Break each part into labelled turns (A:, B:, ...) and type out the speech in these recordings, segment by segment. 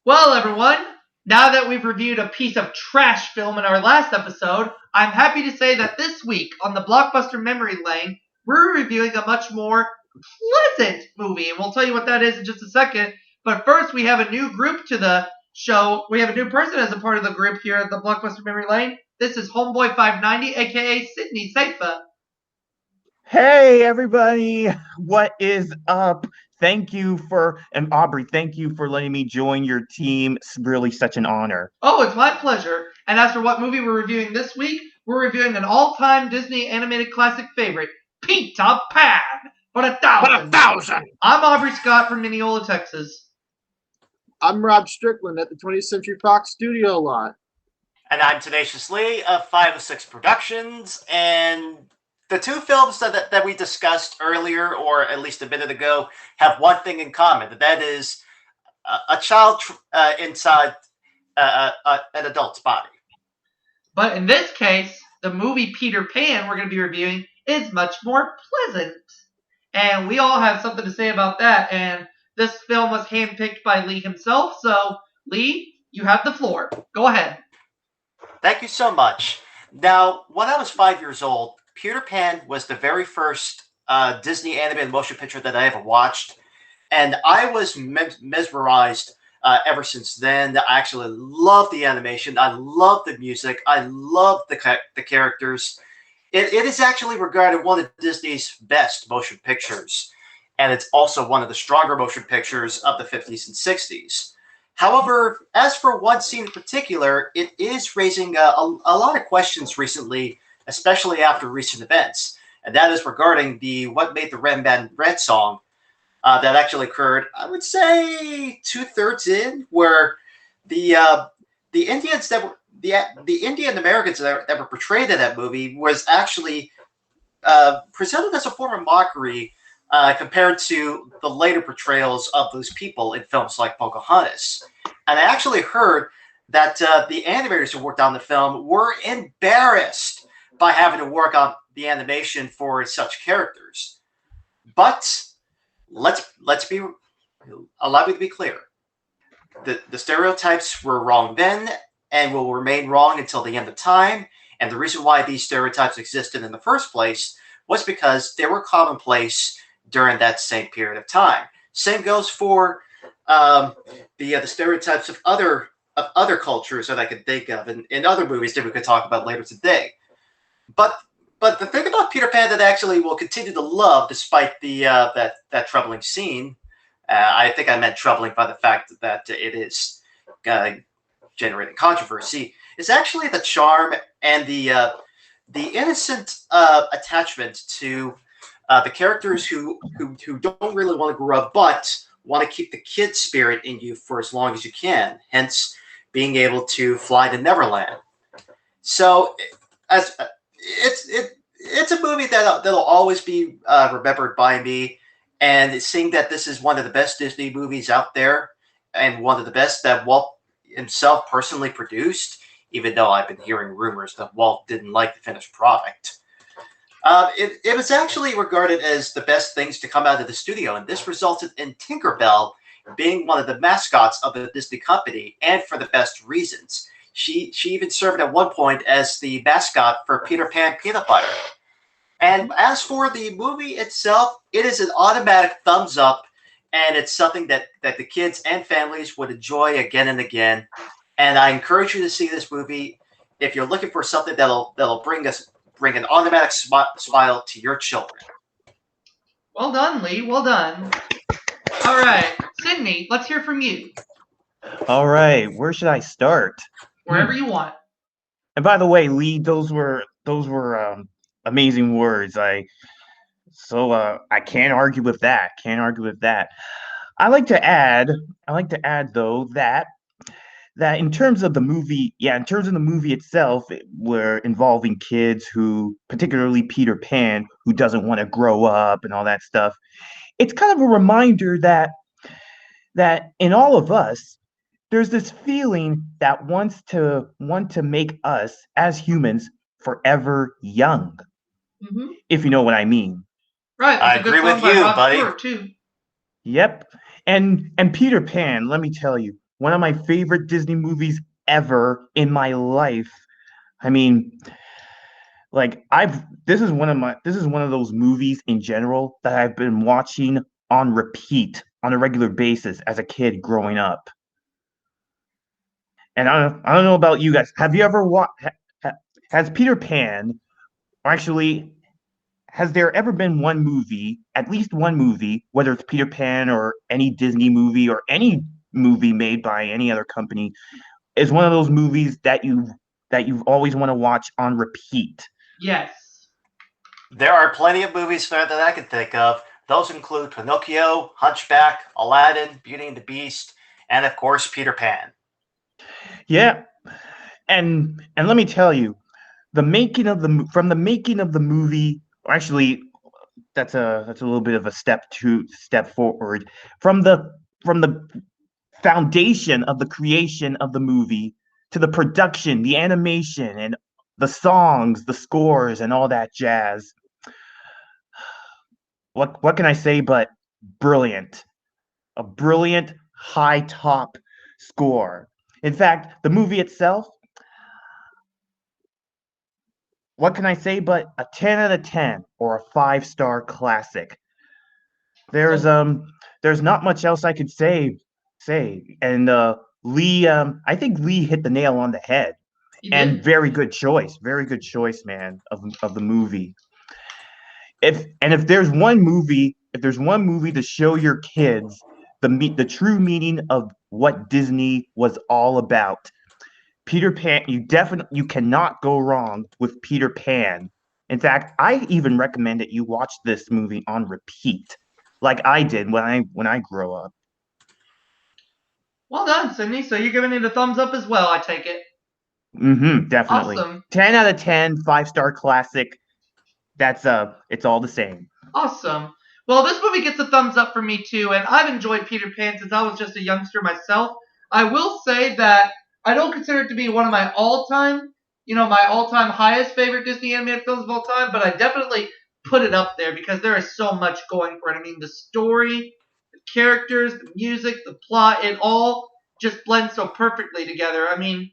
A: Well, everyone, now that we've reviewed a piece of trash film in our last episode, I'm happy to say that this week on the Blockbuster Memory Lane, we're reviewing a much more pleasant movie, and we'll tell you what that is in just a second. But first, we have a new group to the show. We have a new person as a part of the group here at the Blockbuster Memory Lane. This is Homeboy 590, aka Sydney Seifa.
B: Hey everybody, what is up? And Aubrey, thank you for letting me join your team. It's really such an honor.
A: Oh, it's my pleasure. And as for what movie we're reviewing this week, we're reviewing an all-time Disney animated classic favorite, Peter Pan, for a
B: What a
A: thousand.
B: thousand!
A: I'm Aubrey Scott from Mineola, Texas.
C: I'm Rob Strickland at the 20th Century Fox studio lot.
D: And I'm Tenacious Lee of 506 Productions. And the two films that we discussed earlier, or at least a minute ago, have one thing in common. That is a child inside an adult's body.
A: But in this case, the movie Peter Pan we're going to be reviewing is much more pleasant. And we all have something to say about that. And this film was handpicked by Lee himself. So, Lee, you have the floor. Go ahead.
D: Thank you so much. Now, when I was 5 years old, Peter Pan was the very first Disney animated motion picture that I ever watched. And I was mesmerized ever since then. I actually love the animation. I love the music. I love the characters. It is actually regarded one of Disney's best motion pictures. And it's also one of the stronger motion pictures of the 50s and 60s. However, as for one scene in particular, it is raising a lot of questions recently, especially after recent events. And that is regarding the What Made the Red Man Red song that actually occurred, I would say, 2/3 in, where the Indians that were the Indian Americans that were portrayed in that movie was actually presented as a form of mockery compared to the later portrayals of those people in films like Pocahontas. And I actually heard that the animators who worked on the film were embarrassed by having to work on the animation for such characters. But let's be allow me to be clear. The stereotypes were wrong then and will remain wrong until the end of time. And the reason why these stereotypes existed in the first place was because they were commonplace during that same period of time. Same goes for the stereotypes of other cultures that I could think of in other movies that we could talk about later today. But the thing about Peter Pan that I actually will continue to love, despite the that troubling scene, I think I meant troubling by the fact that it is generating controversy, is actually the charm and the innocent attachment to the characters who don't really want to grow up, but want to keep the kid spirit in you for as long as you can. Hence, being able to fly to Neverland. So, as it's a movie that'll always be remembered by me. And seeing that this is one of the best Disney movies out there, and one of the best that Walt himself personally produced, even though I've been hearing rumors that Walt didn't like the finished product. It was actually regarded as the best things to come out of the studio, and this resulted in Tinkerbell being one of the mascots of the Disney company, and for the best reasons. She even served at one point as the mascot for Peter Pan Peanut Butter. And as for the movie itself, it is an automatic thumbs up, and it's something that the kids and families would enjoy again and again. And I encourage you to see this movie if you're looking for something that'll bring an automatic smile to your children.
A: Well done, Lee. Well done. All right, Sydney, let's hear from you.
B: All right, where should I start?
A: Wherever you want.
B: And by the way, Lee, those were amazing words. I can't argue with that. Can't argue with that. I like to add though that in terms of the movie, in terms of the movie itself, we're involving kids who, particularly Peter Pan, who doesn't want to grow up and all that stuff. It's kind of a reminder that in all of us, there's this feeling that want to make us as humans forever young,
A: Mm-hmm.
B: if you know what I mean.
A: Right.
D: I
A: That's a good
D: agree
A: song
D: with
A: by
D: you,
A: Rob
D: buddy.
A: Stewart, too.
B: Yep. And Peter Pan, let me tell you, one of my favorite Disney movies ever in my life. I mean, like I've this is one of those movies in general that I've been watching on repeat on a regular basis as a kid growing up. And I don't know about you guys. Have you ever watched? Has Peter Pan, or actually, has there ever been one movie, at least one movie, whether it's Peter Pan or any Disney movie or any movie made by any other company, is one of those movies that you've always want to watch on repeat?
A: Yes.
D: There are plenty of movies there that I can think of. Those include Pinocchio, Hunchback, Aladdin, Beauty and the Beast, and of course Peter Pan.
B: Yeah, and let me tell you, the making of the from the making of the movie, or actually, that's a little bit of a step forward from the foundation of the creation of the movie to the production, the animation, and the songs, the scores, and all that jazz. What can I say but brilliant? A brilliant high top score. In fact, the movie itself, what can I say but a 10 out of 10 or a 5-star classic? There's
A: So
B: um there's not much else I could say. And Lee I think Lee hit the nail on the head.
A: he
B: And
A: did.
B: very good choice, man, of the movie. If there's one movie to show your kids the true meaning of what Disney was all about, Peter Pan, you cannot go wrong with Peter Pan. In fact, I even recommend that you watch this movie on repeat, like I did when I grew up.
A: Well done, Sydney. So you're giving it a thumbs up as well, I take it.
B: Mm-hmm, definitely.
A: Awesome.
B: 10 out of 10, 5-star classic. That's it's all the same.
A: Awesome. Well, this movie gets a thumbs up for me too, and I've enjoyed Peter Pan since I was just a youngster myself. I will say that I don't consider it to be one of my my all-time highest favorite Disney animated films of all time, but I definitely put it up there because there is so much going for it. I mean, the story, the characters, the music, the plot, it all just blends so perfectly together. I mean,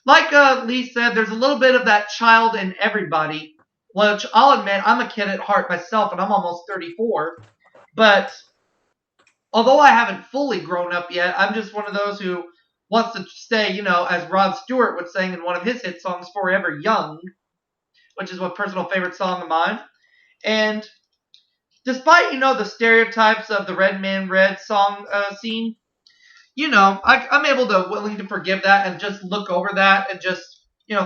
A: like Lee said, there's a little bit of that child in everybody, which I'll admit I'm a kid at heart myself, and I'm almost 34. But although I haven't fully grown up yet, I'm just one of those who wants to stay, as Rod Stewart was saying in one of his hit songs, "Forever Young," which is a personal favorite song of mine. And despite the stereotypes of the Red Man Red song scene, I'm able to willing to forgive that and just look over that and just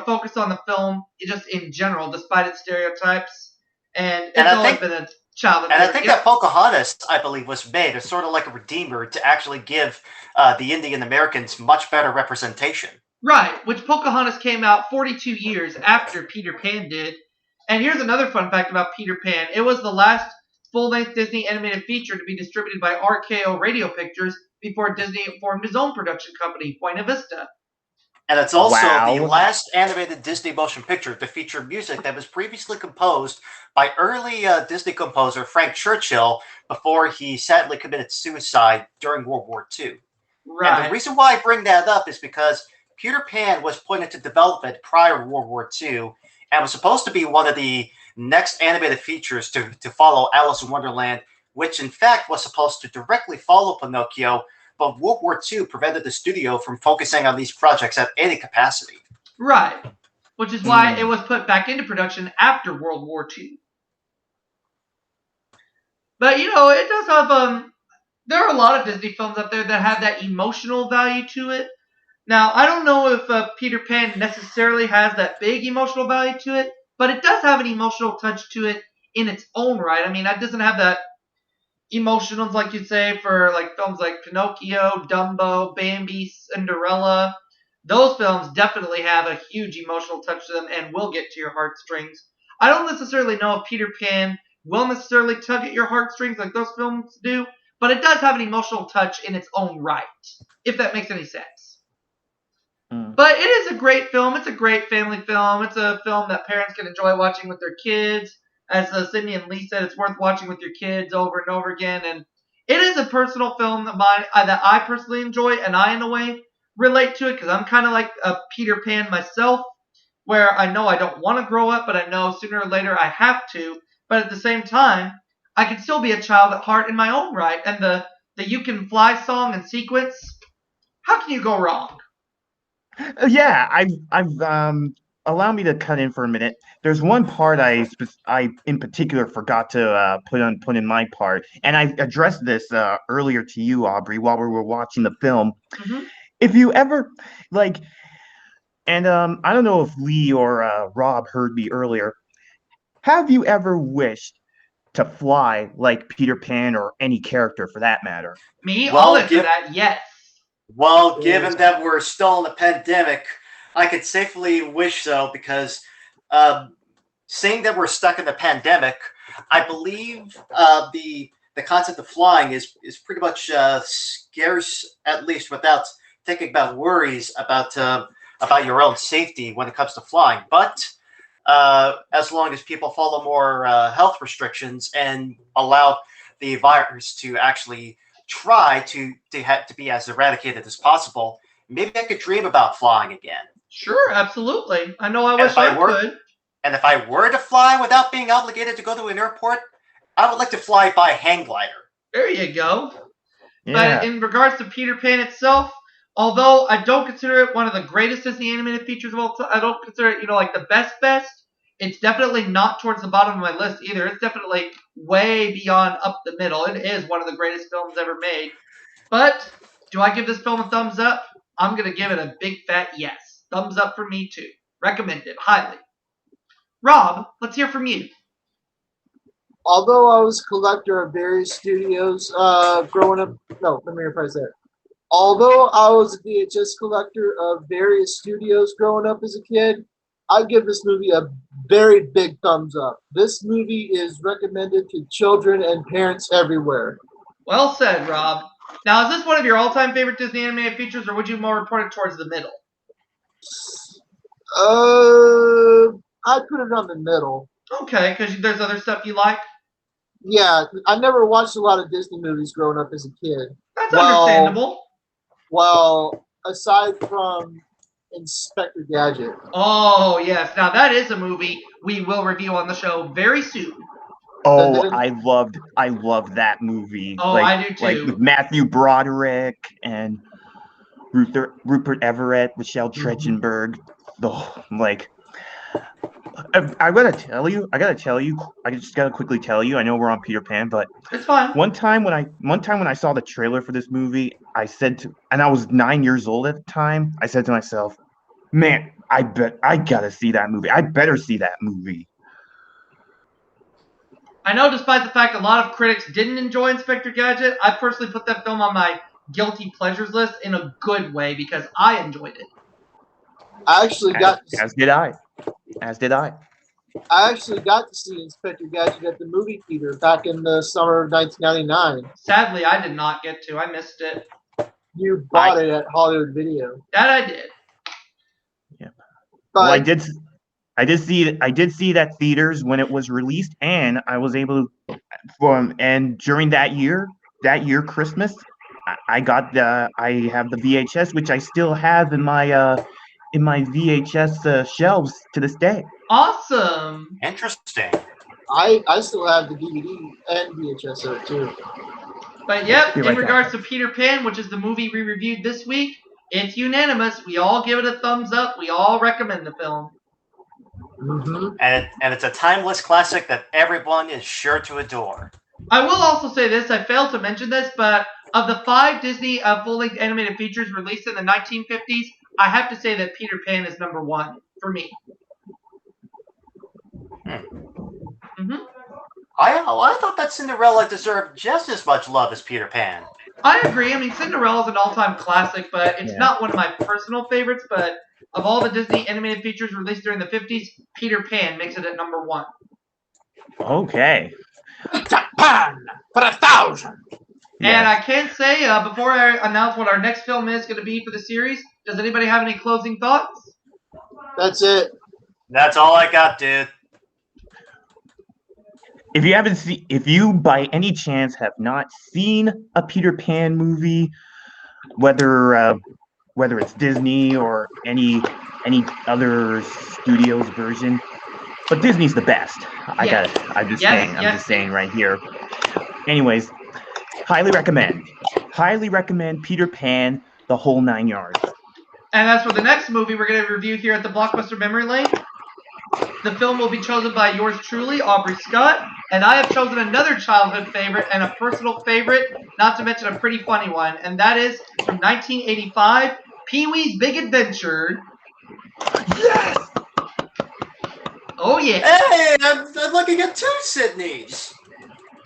A: focus on the film just in general, despite its stereotypes. And
D: And
A: it's
D: I
A: always
D: think
A: been a childhood
D: and I
A: favorite.
D: think
A: Yep.
D: that Pocahontas, I believe, was made as sort of like a redeemer to actually give the Indian Americans much better representation.
A: Right, which Pocahontas came out 42 years after Peter Pan did. And here's another fun fact about Peter Pan. It was the last full-length Disney animated feature to be distributed by RKO Radio Pictures before Disney formed his own production company, Buena Vista.
D: And it's also the
B: Wow.
D: last animated Disney motion picture to feature music that was previously composed by early Disney composer Frank Churchill before he sadly committed suicide during World War II. And the
A: Right.
D: reason why I bring that up is because Peter Pan was put into development prior to World War II and was supposed to be one of the next animated features to follow Alice in Wonderland, which in fact was supposed to directly follow Pinocchio, but World War II prevented the studio from focusing on these projects at any capacity.
A: Right. Which is why it
B: Mm.
A: was put back into production after World War II. But it does have there are a lot of Disney films out there that have that emotional value to it. Now, I don't know if Peter Pan necessarily has that big emotional value to it, but it does have an emotional touch to it in its own right. I mean, it doesn't have that emotionals like you'd say for like films like Pinocchio, Dumbo, Bambi, Cinderella. Those films definitely have a huge emotional touch to them and will get to your heartstrings. I don't necessarily know if Peter Pan will necessarily tug at your heartstrings like those films do, but it does have an emotional touch in its own right, if that makes any sense.
B: Mm.
A: But it is a great film. It's a great family film. It's a film that parents can enjoy watching with their kids. As Sydney and Lee said, it's worth watching with your kids over and over again. And it is a personal film of mine that I personally enjoy, and I, in a way, relate to it because I'm kind of like a Peter Pan myself, where I know I don't want to grow up, but I know sooner or later I have to. But at the same time, I can still be a child at heart in my own right, and the "You Can Fly" song and sequence. How can you go wrong?
B: Yeah, I've allow me to cut in for a minute. There's one part I in particular forgot to put in my part, and I addressed this earlier to you, Aubrey, while we were watching the film.
A: Hmm.
B: If you ever like, and I don't know if Lee or Rob heard me earlier. Have you ever wished to fly like Peter Pan or any character for that matter?
A: Me, I'll
D: Well,
A: answer that yes.
D: given that we're still in a pandemic, I could safely wish so because seeing that we're stuck in the pandemic, I believe the concept of flying is pretty much scarce, at least without thinking about worries about your own safety when it comes to flying. But as long as people follow more health restrictions and allow the virus to actually try to be as eradicated as possible, maybe I could dream about flying again.
A: Sure, absolutely. I know I
D: And
A: wish
D: if I
A: I
D: were
A: could.
D: and if I were to fly without being obligated to go to an airport, I would like to fly by hang glider.
A: There you go. But
B: Yeah.
A: in regards to Peter Pan itself, although I don't consider it one of the greatest Disney animated features of all time, I don't consider it, like the best. It's definitely not towards the bottom of my list either. It's definitely way beyond up the middle. It is one of the greatest films ever made. But do I give this film a thumbs up? I'm going to give it a big fat yes. Thumbs up for me too. Recommend it highly. Rob, let's hear from you.
C: Although I was a collector of various studios growing up, no, let me rephrase that. Although I was a VHS collector of various studios growing up as a kid, I give this movie a very big thumbs up. This movie is recommended to children and parents everywhere.
A: Well said, Rob. Now, is this one of your all-time favorite Disney animated features, or would you more report it towards the middle?
C: I'd put it on the middle.
A: Okay, because there's other stuff you like.
C: Yeah, I never watched a lot of Disney movies growing up as a kid.
A: That's
C: Well,
A: understandable.
C: Well, aside from Inspector Gadget.
A: Oh, yes. Now, that is a movie we will review on the show very soon.
B: Oh, I loved that movie.
A: Oh, I do
B: like
A: too.
B: with Matthew Broderick and Rupert Everett, Michelle Trachtenberg. Like I gotta tell you, I just gotta quickly tell you. I know we're on Peter Pan, but
A: It's fine.
B: one time when I saw the trailer for this movie, and I was 9 years old at the time. I said to myself, "Man, I bet I gotta see that movie. I better see that movie."
A: I know despite the fact a lot of critics didn't enjoy Inspector Gadget, I personally put that film on my guilty pleasures list in a good way because I enjoyed it.
C: I actually got to,
B: As did I. As did I.
C: I actually got to see Inspector Gadget at the movie theater back in the summer of 1999.
A: Sadly, I did not get to. I missed it.
C: You bought it at Hollywood Video.
A: That I did.
B: Yeah.
C: But
B: Well, I did see that theaters when it was released, and I was able to and during that year Christmas, I have the VHS, which I still have in my VHS shelves to this day.
A: Awesome.
D: Interesting.
C: I still have the DVD and VHS of it too.
A: But yep,
B: Be
A: in
B: right
A: regards
B: back.
A: to Peter Pan, which is the movie we reviewed this week, it's unanimous. We all give it a thumbs up. We all recommend the film.
C: Mm-hmm.
D: And it's a timeless classic that everyone is sure to adore.
A: I will also say this, I failed to mention this, but of the 5 Disney full-length animated features released in the 1950s, I have to say that Peter Pan is number 1 for me. Mm-hmm.
D: I thought that Cinderella deserved just as much love as Peter Pan.
A: I agree. I mean, Cinderella's an all-time classic, but it's
B: Yeah.
A: not one of my personal favorites, but of all the Disney animated features released during the 50s, Peter Pan makes it at number 1.
B: Okay.
C: Japan for 1,000.
A: And I can say, before I announce what our next film is going to be for the series, does anybody have any closing thoughts?
C: That's it.
D: That's all I got, dude.
B: if you by any chance have not seen a Peter Pan movie, whether it's Disney or any other studio's version, but Disney's the best.
A: Yes.
B: I'm just
A: Yes,
B: saying. I'm
A: yes,
B: just saying
A: yes.
B: right here. Anyways, highly recommend. Highly recommend Peter Pan, the whole 9 yards.
A: And as for the next movie we're going to review here at the Blockbuster Memory Lane, the film will be chosen by yours truly, Aubrey Scott, and I have chosen another childhood favorite and a personal favorite, not to mention a pretty funny one, and that is from 1985, Pee-wee's Big Adventure.
B: Yes!
A: Oh yeah.
D: Hey, I'm looking at 2 Sydneys.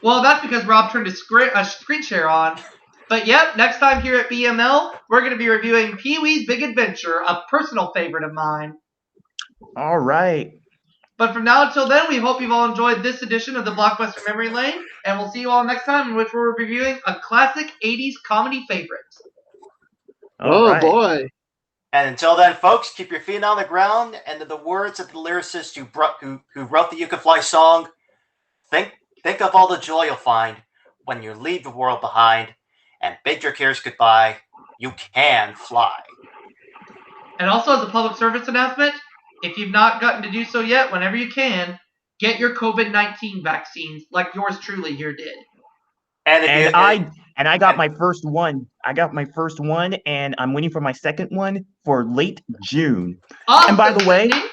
A: Well, that's because Rob turned his screen share on. But yep, next time here at BML, we're going to be reviewing Pee-wee's Big Adventure, a personal favorite of mine.
B: All right.
A: But from now until then, we hope you've all enjoyed this edition of the Blockbuster Memory Lane, and we'll see you all next time in which we're reviewing a classic 80s comedy favorite.
B: All right.
C: Boy.
D: And until then, folks, keep your feet on the ground. And in the words of the lyricist who wrote the You Can Fly song, think of all the joy you'll find when you leave the world behind and bid your cares goodbye. You can fly.
A: And also, as a public service announcement, if you've not gotten to do so yet, whenever you can, get your COVID-19 vaccines, like yours truly here did.
D: And
B: I got my first one. And I'm waiting for my second one for late June.
A: Awesome,
B: And by the way,
A: Sydney.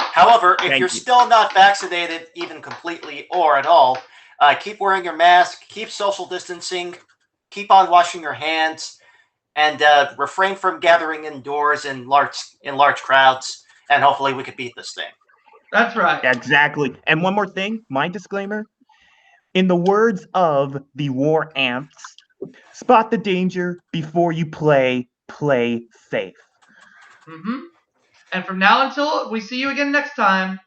D: However, if
B: Thank
D: you're
B: you.
D: still not vaccinated, even completely or at all, keep wearing your mask, keep social distancing, keep on washing your hands, and refrain from gathering indoors in large crowds. And hopefully, we can beat this thing.
A: That's right.
B: Exactly. And one more thing, my disclaimer. In the words of the war ants, spot the danger before you play safe.
A: And from now until we see you again next time,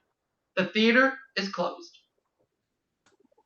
A: the theater is closed.